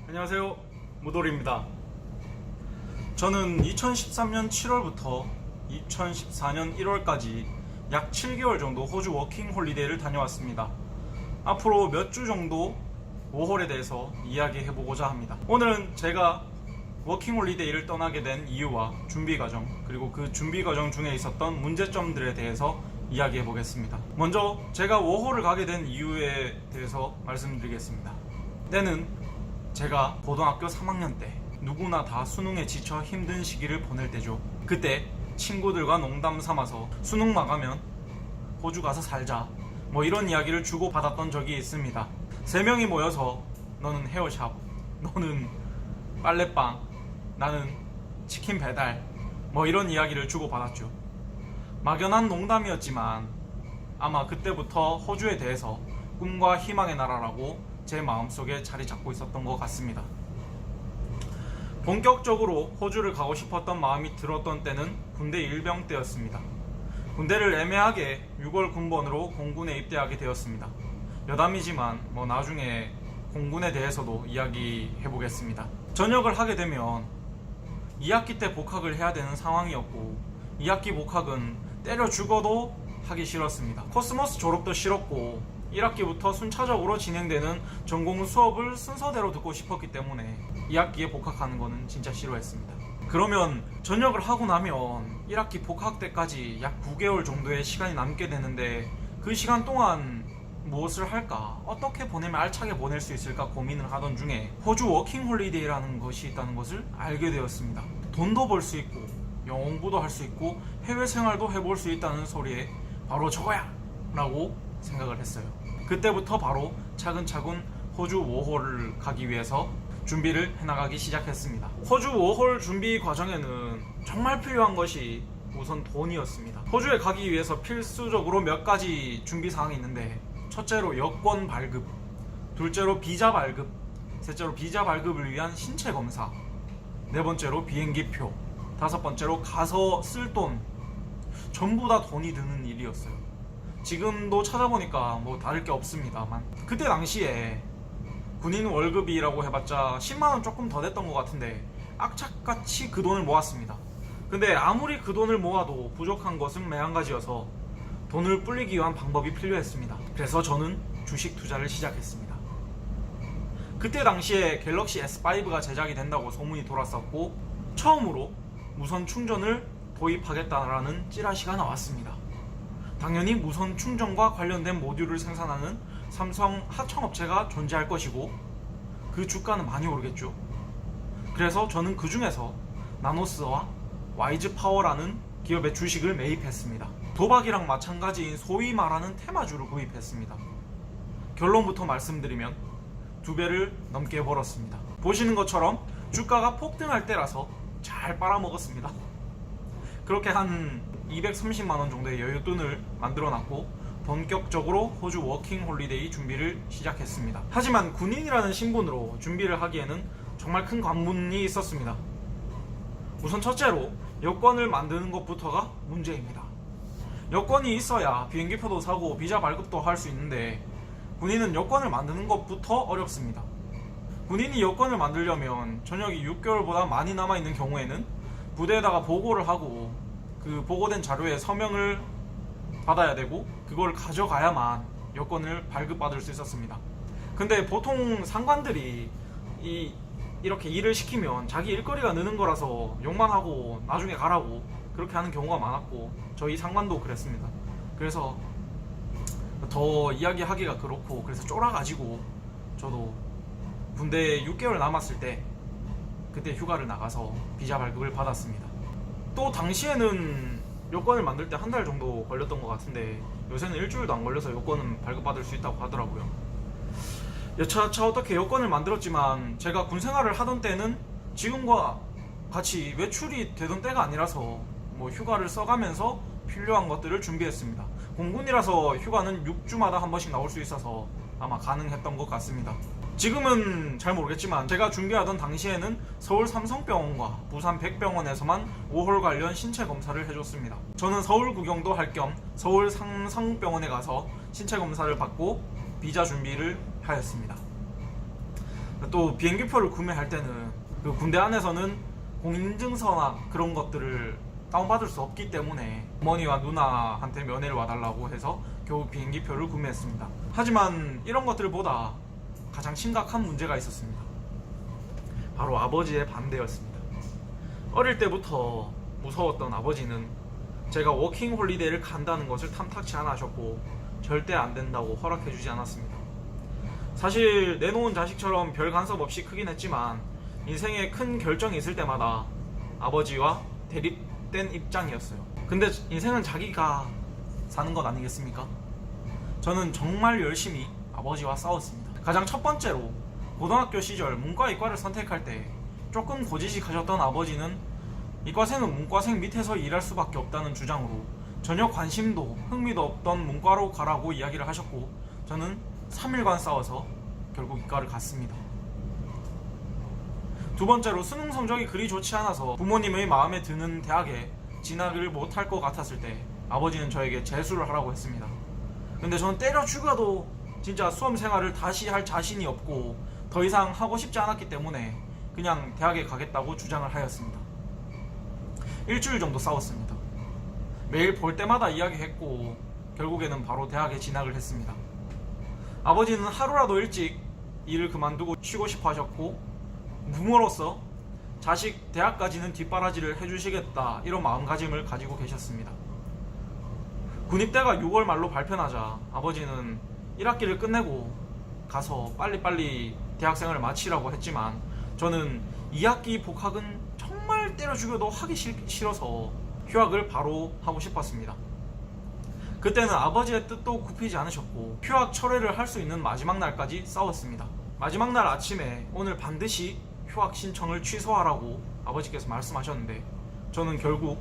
안녕하세요, 무돌입니다. 저는 2013년 7월부터 2014년 1월까지 약 7개월 정도 호주 워킹 홀리데이를 다녀왔습니다. 앞으로 몇 주 정도 워홀에 대해서 이야기해보고자 합니다. 오늘은 제가 워킹 홀리데이를 떠나게 된 이유와 준비 과정, 그리고 그 준비 과정 중에 있었던 문제점들에 대해서 이야기해 보겠습니다. 먼저 제가 워홀을 가게 된 이유에 대해서 말씀드리겠습니다. 때는 제가 고등학교 3학년 때 누구나 다 수능에 지쳐 힘든 시기를 보낼 때죠. 그때 친구들과 농담 삼아서 수능 망하면 호주 가서 살자, 뭐 이런 이야기를 주고받았던 적이 있습니다. 3명이 모여서 너는 헤어샵, 너는 빨래방, 나는 치킨 배달, 뭐 이런 이야기를 주고받았죠. 막연한 농담이었지만 아마 그때부터 호주에 대해서 꿈과 희망의 나라라고 제 마음속에 자리 잡고 있었던 것 같습니다. 본격적으로 호주를 가고 싶었던 마음이 들었던 때는 군대 일병 때였습니다. 군대를 애매하게 6월 군번으로 공군에 입대하게 되었습니다. 여담이지만 뭐 나중에 공군에 대해서도 이야기해 보겠습니다. 전역을 하게 되면 2학기 때 복학을 해야 되는 상황이었고 2학기 복학은 때려 죽어도 하기 싫었습니다. 코스모스 졸업도 싫었고 1학기부터 순차적으로 진행되는 전공 수업을 순서대로 듣고 싶었기 때문에 2학기에 복학하는 거는 진짜 싫어했습니다. 그러면 전역을 하고 나면 1학기 복학 때까지 약 9개월 정도의 시간이 남게 되는데 그 시간 동안 무엇을 할까? 어떻게 보내면 알차게 보낼 수 있을까 고민을 하던 중에 호주 워킹 홀리데이라는 것이 있다는 것을 알게 되었습니다. 돈도 벌 수 있고 영어 공부도 할 수 있고 해외 생활도 해볼 수 있다는 소리에 바로 저거야! 라고 생각을 했어요. 그때부터 바로 차근차근 호주 워홀을 가기 위해서 준비를 해나가기 시작했습니다. 호주 워홀 준비 과정에는 정말 필요한 것이 우선 돈이었습니다. 호주에 가기 위해서 필수적으로 몇 가지 준비 사항이 있는데 첫째로 여권 발급, 둘째로 비자 발급, 셋째로 비자 발급을 위한 신체 검사, 네 번째로 비행기표, 다섯 번째로 가서 쓸 돈, 전부 다 돈이 드는 일이었어요. 지금도 찾아보니까 뭐 다를 게 없습니다만 그때 당시에 군인 월급이라고 해봤자 10만원 조금 더 됐던 것 같은데 악착같이 그 돈을 모았습니다. 근데 아무리 그 돈을 모아도 부족한 것은 매한 가지여서 돈을 불리기 위한 방법이 필요했습니다. 그래서 저는 주식 투자를 시작했습니다. 그때 당시에 갤럭시 S5가 제작이 된다고 소문이 돌았었고 처음으로 무선 충전을 도입하겠다라는 찌라시가 나왔습니다. 당연히 무선 충전과 관련된 모듈을 생산하는 삼성 하청업체가 존재할 것이고 그 주가는 많이 오르겠죠. 그래서 저는 그 중에서 나노스와 와이즈 파워라는 기업의 주식을 매입했습니다. 도박이랑 마찬가지인 소위 말하는 테마주를 구입했습니다. 결론부터 말씀드리면 2배를 넘게 벌었습니다. 보시는 것처럼 주가가 폭등할 때라서 잘 빨아먹었습니다. 그렇게 한 230만원 정도의 여윳돈을 만들어놨고 본격적으로 호주 워킹 홀리데이 준비를 시작했습니다. 하지만 군인이라는 신분으로 준비를 하기에는 정말 큰 관문이 있었습니다. 우선 첫째로 여권을 만드는 것부터가 문제입니다. 여권이 있어야 비행기표도 사고 비자 발급도 할 수 있는데 군인은 여권을 만드는 것부터 어렵습니다. 군인이 여권을 만들려면 전역이 6개월보다 많이 남아있는 경우에는 부대에다가 보고를 하고 그 보고된 자료에 서명을 받아야 되고 그걸 가져가야만 여권을 발급받을 수 있었습니다. 근데 보통 상관들이 이렇게 일을 시키면 자기 일거리가 느는 거라서 욕만 하고 나중에 가라고 그렇게 하는 경우가 많았고 저희 상관도 그랬습니다. 그래서 더 이야기하기가 그렇고 그래서 쫄아가지고 저도 군대에 6개월 남았을 때 그때 휴가를 나가서 비자 발급을 받았습니다. 또 당시에는 여권을 만들 때 한 달 정도 걸렸던 것 같은데 요새는 일주일도 안 걸려서 여권은 발급받을 수 있다고 하더라고요. 여차저차 어떻게 여권을 만들었지만 제가 군 생활을 하던 때는 지금과 같이 외출이 되던 때가 아니라서 뭐 휴가를 써가면서 필요한 것들을 준비했습니다. 공군이라서 휴가는 6주마다 한 번씩 나올 수 있어서 아마 가능했던 것 같습니다. 지금은 잘 모르겠지만 제가 준비하던 당시에는 서울 삼성병원과 부산 백병원에서만 워홀 관련 신체 검사를 해줬습니다. 저는 서울 구경도 할 겸 서울 삼성병원에 가서 신체 검사를 받고 비자 준비를 하였습니다. 또 비행기표를 구매할 때는 그 군대 안에서는 공인인증서나 그런 것들을 다운받을 수 없기 때문에 어머니와 누나한테 면회를 와달라고 해서 겨우 비행기표를 구매했습니다. 하지만 이런 것들보다 가장 심각한 문제가 있었습니다. 바로 아버지의 반대였습니다. 어릴 때부터 무서웠던 아버지는 제가 워킹 홀리데이를 간다는 것을 탐탁치 않아 하셨고 절대 안 된다고 허락해주지 않았습니다. 사실 내놓은 자식처럼 별 간섭 없이 크긴 했지만 인생에 큰 결정이 있을 때마다 아버지와 대립된 입장이었어요. 근데 인생은 자기가 사는 것 아니겠습니까? 저는 정말 열심히 아버지와 싸웠습니다. 가장 첫 번째로 고등학교 시절 문과 이과를 선택할 때 조금 고지식하셨던 아버지는 이과생은 문과생 밑에서 일할 수밖에 없다는 주장으로 전혀 관심도 흥미도 없던 문과로 가라고 이야기를 하셨고 저는 3일간 싸워서 결국 이과를 갔습니다. 두 번째로 수능 성적이 그리 좋지 않아서 부모님의 마음에 드는 대학에 진학을 못할 것 같았을 때 아버지는 저에게 재수를 하라고 했습니다. 근데 저는 때려 죽여도 진짜 수험 생활을 다시 할 자신이 없고 더 이상 하고 싶지 않았기 때문에 그냥 대학에 가겠다고 주장을 하였습니다. 일주일 정도 싸웠습니다. 매일 볼 때마다 이야기했고 결국에는 바로 대학에 진학을 했습니다. 아버지는 하루라도 일찍 일을 그만두고 쉬고 싶어 하셨고 부모로서 자식 대학까지는 뒷바라지를 해주시겠다 이런 마음가짐을 가지고 계셨습니다. 군입대가 6월 말로 발표나자 아버지는 1학기를 끝내고 가서 빨리빨리 대학생활을 마치라고 했지만 저는 2학기 복학은 정말 때려 죽여도 하기 싫어서 휴학을 바로 하고 싶었습니다. 그때는 아버지의 뜻도 굽히지 않으셨고 휴학 철회를 할 수 있는 마지막 날까지 싸웠습니다. 마지막 날 아침에 오늘 반드시 휴학 신청을 취소하라고 아버지께서 말씀하셨는데 저는 결국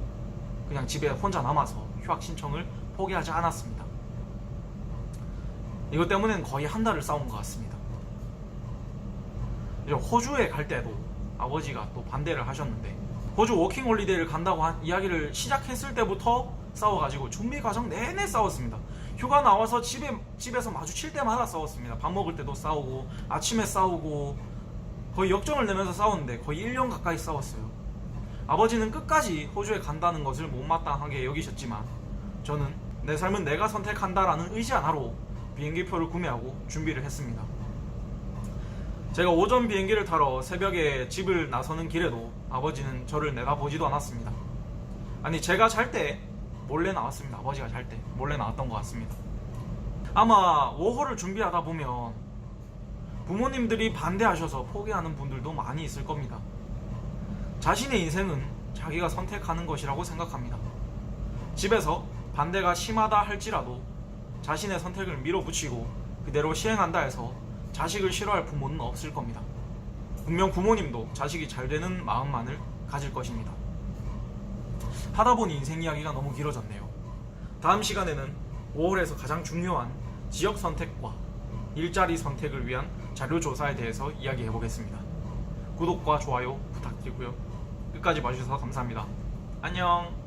그냥 집에 혼자 남아서 휴학 신청을 포기하지 않았습니다. 이것 때문에는 거의 한 달을 싸운 것 같습니다. 이제 호주에 갈 때도 아버지가 또 반대를 하셨는데 호주 워킹홀리데이를 간다고 이야기를 시작했을 때부터 싸워가지고 준비 과정 내내 싸웠습니다. 휴가 나와서 집에서 마주칠 때마다 싸웠습니다. 밥 먹을 때도 싸우고 아침에 싸우고 거의 역정을 내면서 싸웠는데 거의 1년 가까이 싸웠어요. 아버지는 끝까지 호주에 간다는 것을 못마땅하게 여기셨지만 저는 내 삶은 내가 선택한다라는 의지 하나로 비행기표를 구매하고 준비를 했습니다. 제가 오전 비행기를 타러 새벽에 집을 나서는 길에도 아버지는 저를 내다보지도 않았습니다. 아니 제가 잘 때 몰래 나왔습니다. 아버지가 잘 때 몰래 나왔던 것 같습니다. 아마 워홀을 준비하다 보면 부모님들이 반대하셔서 포기하는 분들도 많이 있을 겁니다. 자신의 인생은 자기가 선택하는 것이라고 생각합니다. 집에서 반대가 심하다 할지라도 자신의 선택을 밀어붙이고 그대로 시행한다 해서 자식을 싫어할 부모는 없을 겁니다. 분명 부모님도 자식이 잘 되는 마음만을 가질 것입니다. 하다보니 인생 이야기가 너무 길어졌네요. 다음 시간에는 5월에서 가장 중요한 지역 선택과 일자리 선택을 위한 자료조사에 대해서 이야기해 보겠습니다. 구독과 좋아요 부탁드리고요. 끝까지 봐주셔서 감사합니다. 안녕.